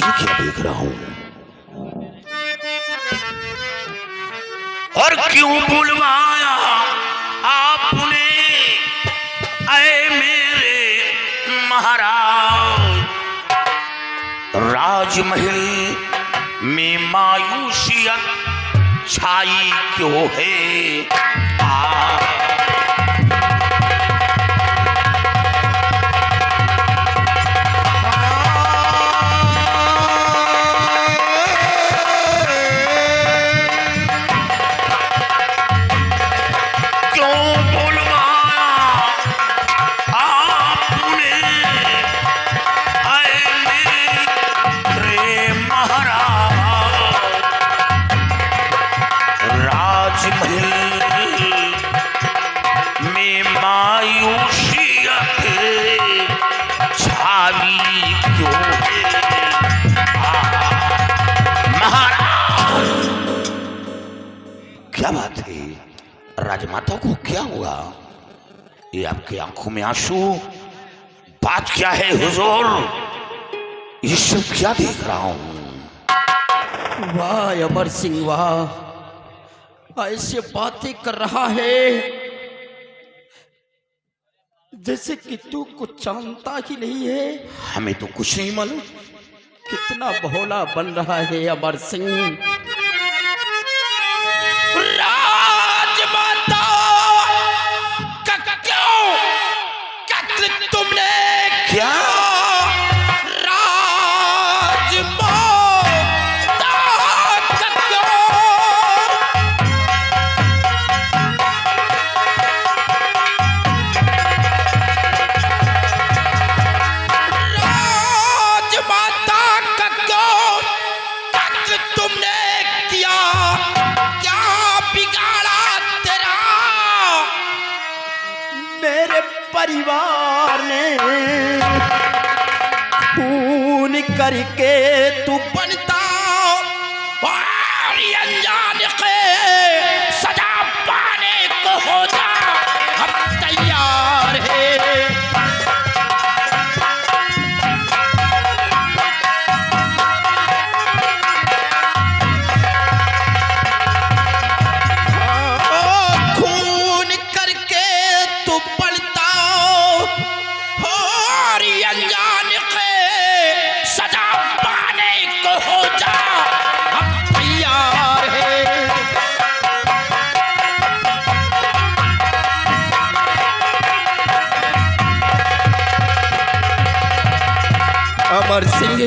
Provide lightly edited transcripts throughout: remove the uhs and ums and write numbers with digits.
क्या देख रहा हूं और क्यों बुलवाया आपने ऐ मेरे महाराज। राजमहल में मायूसियत छाई क्यों है। क्या बात है राजमाता को क्या हुआ? ये आपकी आंखों में आंसू, बात क्या है हुजूर? ये सब क्या देख रहा हूं? वाह अमर सिंह वाह, ऐसे बातें कर रहा है जैसे कि तू कुछ जानता ही नहीं है। हमें तो कुछ नहीं मालूम। कितना भोला बन रहा है अमर सिंह। राजमाता का क्यों कत्ल तुमने क्या? परिवार ने खून करके तू बनता और अनजान के सजा पाने को हो जा, हम तैयार हैं। खून करके तू बनता अनजान के सजा पाने को हो जा, हम तैयार हैं। अमर सिंह,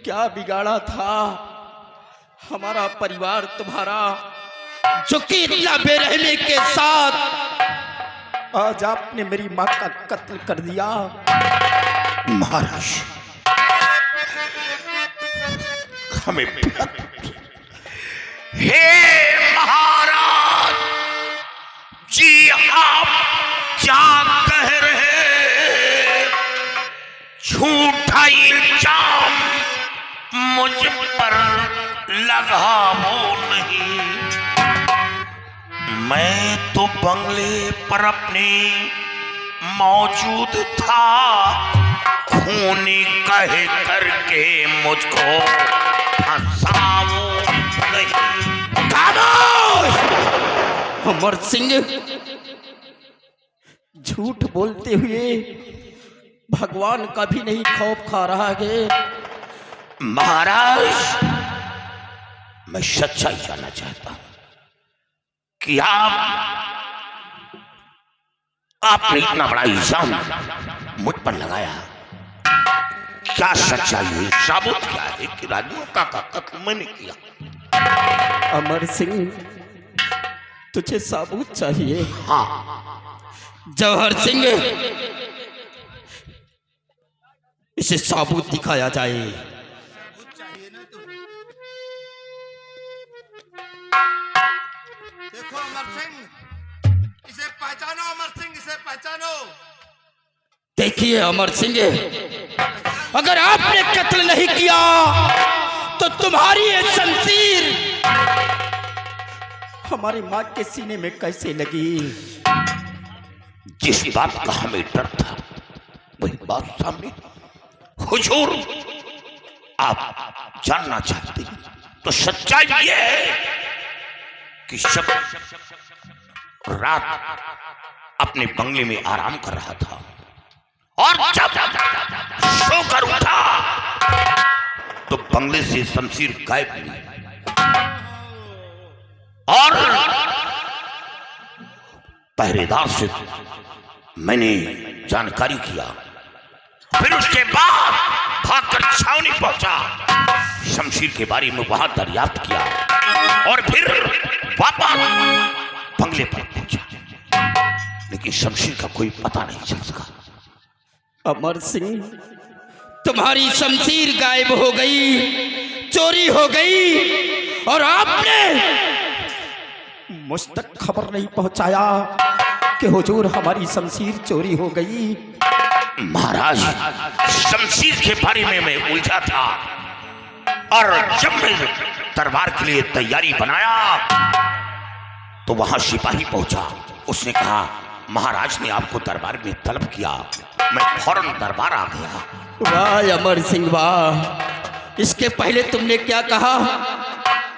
क्या बिगाड़ा था हमारा परिवार तुम्हारा, जो कि इतना बेरहमी के साथ आज आपने मेरी मां का कत्ल कर दिया। महाराज हमें हे महाराज जी, आप क्या कह रहे? झूठा इल्जाम मुझ पर लगाओ नहीं। मैं तो बंगले पर अपने मौजूद था, खूनी कह करके मुझको फंसाओ नहीं। खामोश! अमर सिंह, झूठ बोलते हुए भगवान का भी नहीं खौफ खा रहा है। महाराज मैं सच्चाई जानना चाहता हूं कि आपने इतना बड़ा इल्जाम मुझ पर लगाया, क्या सच्चाई है? साबुत क्या है कि राजमाता का कत्ल मैंने किया? अमर सिंह, तुझे साबुत चाहिए? हाँ। जौहर सिंह, इसे साबुत दिखाया जाए। देखो अमर सिंह, इसे पहचानो। अमर सिंह, इसे पहचानो। देखिए अमर सिंह, अगर आपने कत्ल नहीं किया तो तुम्हारी ये शमशीर हमारी मां के सीने में कैसे लगी? जिस बात का हमें डर था वही बात सामने। हुजूर आप जानना चाहते तो सच्चाई ये है कि शब रात अपने बंगले में आराम कर रहा था और जब सोकर उठा तो बंगले से शमशीर गायब मिली और पहरेदार से मैंने जानकारी किया। फिर उसके बाद भागकर छावनी पहुंचा, शमशीर के बारे में वहां दरियाफ्त किया और फिर वापस बंगले पर पहुंचा, लेकिन शमशीर का कोई पता नहीं चल सका। अमर सिंह, तुम्हारी शमशीर गायब हो गई, चोरी हो गई और आपने मुझ तक खबर नहीं पहुंचाया कि हुजूर हमारी शमशीर चोरी हो गई। महाराज, शमशीर के बारे में मैं उलझा था और जब मैं दरबार के लिए तैयारी बनाया तो वहां सिपाही पहुंचा। उसने कहा महाराज ने आपको दरबार में तलब किया। मैं फौरन दरबार आ गया। वाह अमर सिंह वाह, इसके पहले तुमने क्या कहा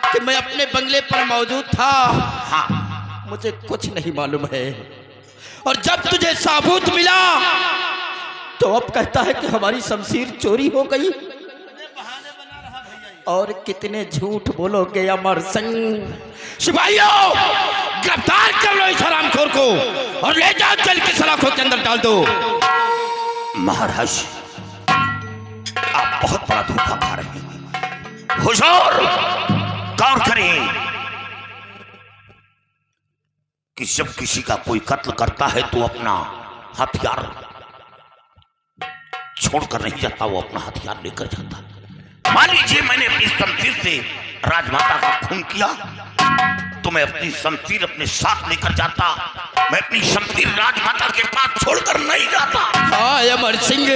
कि मैं अपने बंगले पर मौजूद था? हाँ, मुझे कुछ नहीं मालूम है। और जब तुझे साबूत मिला तो अब कहता है कि हमारी शमशीर चोरी हो गई। और कितने झूठ बोलोगे अमर सिंह। सिपाहियों, गिरफ्तार कर लो इस हरामखोर को और ले जाओ जल की सलाखों के अंदर डाल दो। महाराज, आप बहुत बड़ा धोखा खा रहे हैं। हुजूर, गौर करें कि जब किसी का कोई कत्ल करता है तो अपना हथियार छोड़कर नहीं जाता, वो अपना हथियार लेकर जाता। मान लीजिए मैंने अपनी शमशीर से राजमाता का खून किया तो मैं अपनी शमशीर अपने साथ लेकर जाता। मैं अपनी शमशीर राजमाता के पास छोड़कर नहीं जाता। हाँ अमर सिंह,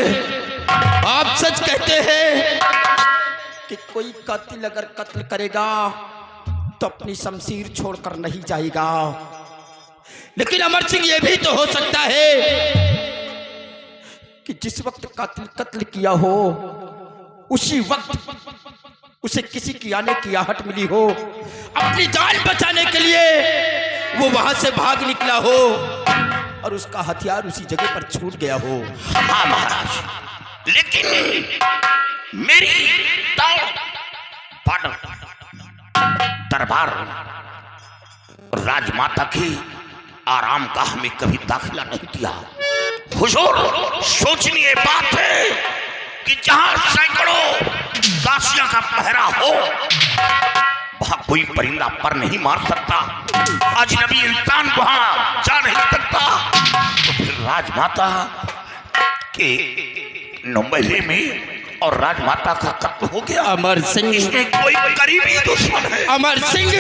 आप सच कहते हैं कि कोई कातिल अगर कत्ल करेगा तो अपनी शमशीर छोड़कर नहीं जाएगा। लेकिन अमर सिंह, ये भी तो हो सकता है कि जिस वक्त कातिल कत्ल किया हो उसी वक्त उसे किसी की आने की आहट मिली हो, अपनी जान बचाने के लिए वो वहां से भाग निकला हो और उसका हथियार उसी जगह पर छूट गया हो। हाँ महाराज, लेकिन मेरी दरबार राजमाता की आराम का हमें कभी दाखिला नहीं दिया। हुजूर, सोचनीय बात है कि जहां सैकड़ों दासियों का पहरा हो वहां कोई परिंदा पर नहीं मार सकता, अजनबी इंसान वहां जा नहीं सकता। तो फिर राजमाता के नौमहले में और राजमाता का कत्ल हो गया। अमर सिंह, इसमें कोई करीबी दुश्मन है। अमर सिंह,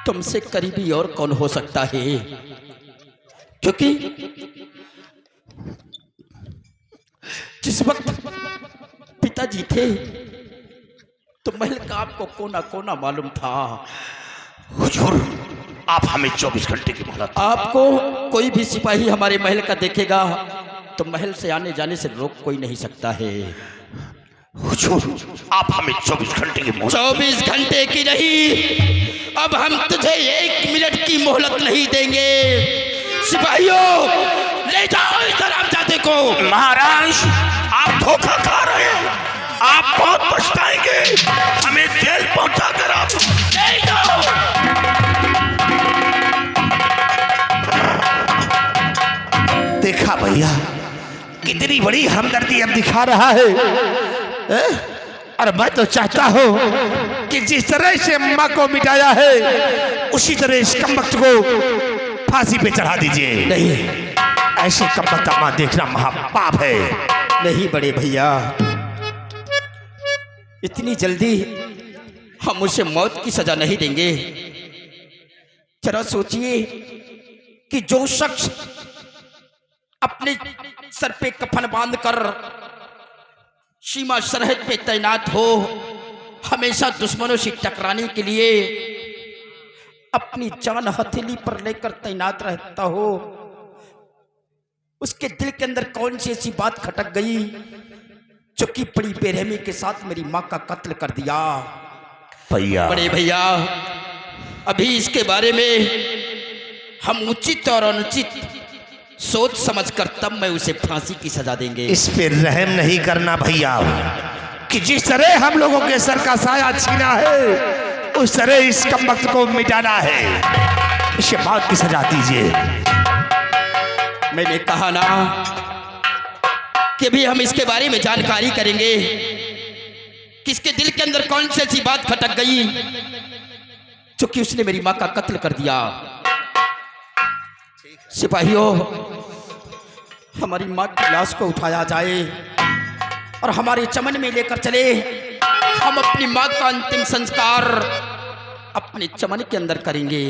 तुमसे करीबी और कौन हो सकता है? क्योंकि जिस वक्त पिताजी थे तो महल का आपको कोना कोना मालूम था। हुजूर, आप हमें 24 घंटे की मोहलत। आपको कोई भी सिपाही हमारे महल का देखेगा तो महल से आने जाने से रोक कोई नहीं सकता है। हुजूर, आप हमें 24 घंटे की मोहलत। 24 घंटे की नहीं, अब हम तुझे 1 मिनट की मोहलत नहीं देंगे। सिपाहियों, ले जाओ इस हरामजादे को। महाराज, आप धोखा खा रहे हैं, आप बहुत पछताएंगे। हमें जेल पहुंचाकर आप ले जाओ। देखा भैया, कितनी बड़ी हमदर्दी अब दिखा रहा है। और मैं तो चाहता हूं कि जिस तरह से अम्मा को मिटाया है उसी तरह इस कमबख्त को फांसी पे चढ़ा दीजिए। नहीं, ऐसे कमबख्त अम्मा देखना महापाप है। नहीं बड़े भैया, इतनी जल्दी हम उसे मौत की सजा नहीं देंगे। जरा सोचिए कि जो शख्स अपने सर पे कफन बांधकर सीमा सरहद पे तैनात हो, हमेशा दुश्मनों से टकराने के लिए अपनी जान हथेली पर लेकर तैनात रहता हो, उसके दिल के अंदर कौन सी ऐसी बात खटक गई जो कि बड़ी बेरहमी के साथ मेरी माँ का कत्ल कर दिया। भैया बड़े भैया, अभी इसके बारे में हम उचित और अनुचित सोच समझकर तब मैं उसे फांसी की सजा देंगे। इस पे रहम नहीं करना भैया, कि जिस तरह हम लोगों के सर का साया छीना है उस तरह इस कमबख्त को मिटाना है। इसे मौत की सजा दीजिए। मैंने कहा ना कि भी हम इसके बारे में जानकारी करेंगे, किसके दिल के अंदर कौन सी ऐसी बात खटक गई जो कि उसने मेरी माँ का कत्ल कर दिया। सिपाहियों, हमारी माँ की लाश को उठाया जाए और हमारे चमन में लेकर चले। हम अपनी माँ का अंतिम संस्कार अपने चमन के अंदर करेंगे।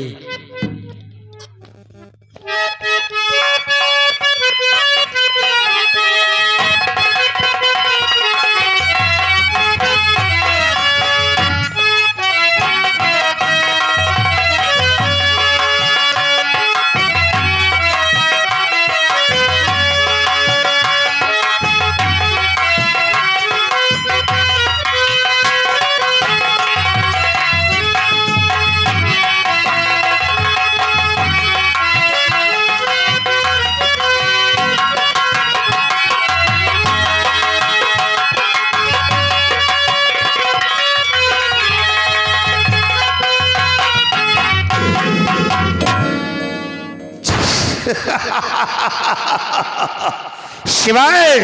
शिवाय